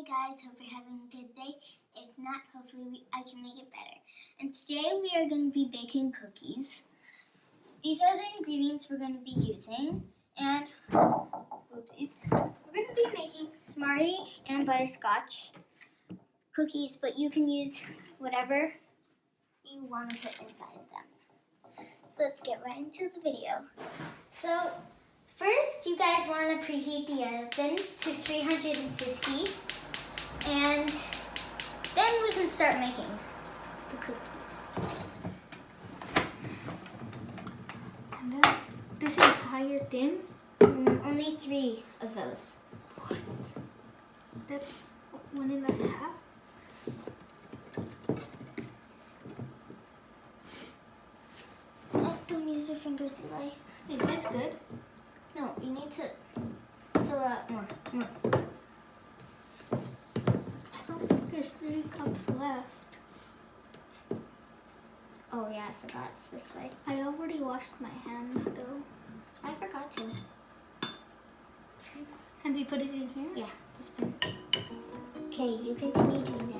guys, hope you're having a good day. If not, hopefully I can make it better. And today we are going to be baking cookies. These are the ingredients we're going to be using. And we're going to be making Smartie and butterscotch cookies, but you can use whatever you want to put inside of them. So let's get right into the video. So first, you guys want to preheat the oven to 350, and then we can start making the cookies. And then this entire tin? Only 3 of those. What? That's 1.5? Don't use your fingers, Eli. Is this good? No, you need to fill out more. I don't think there's 3 cups left. Oh yeah, I forgot it's this way. I already washed my hands though. I forgot to. Have you put it in here? Yeah, just put it. Okay, you continue doing that.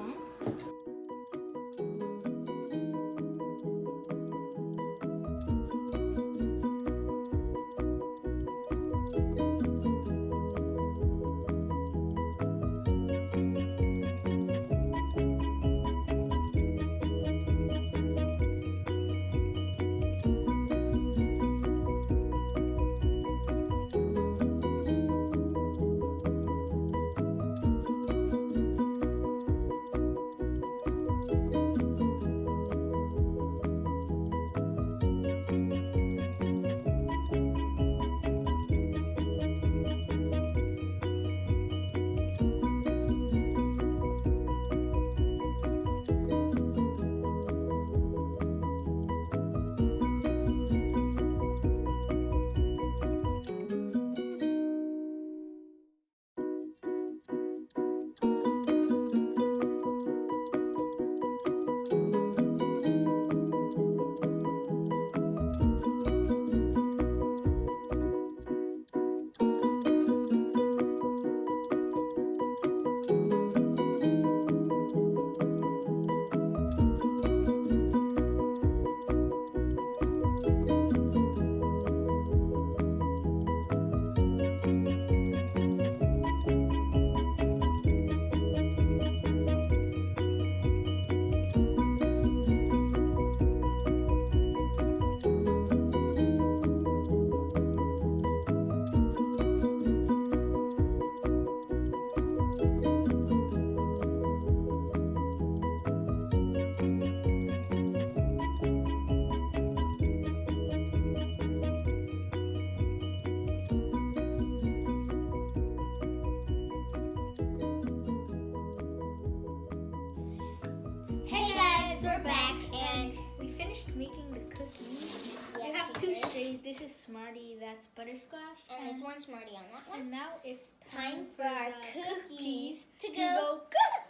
We're back, and we finished making the cookies. Yes, we have we 2 did. strays. This is Smartie, that's butterscotch. And there's 1 Smartie on that one. And now it's Time for our the cookies to go cook.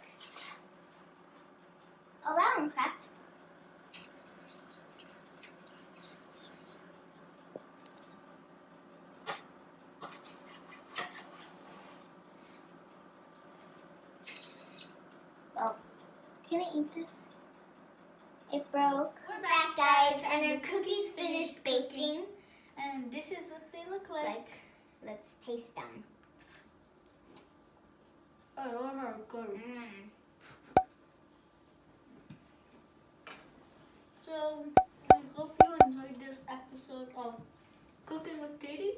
Allow them cracked. Oh, can I eat this? It broke. We're back, guys, and our cookies finished baking. And this is what they look like. Let's taste them. Oh, those are good. So, I hope you enjoyed this episode of Cooking with Katy.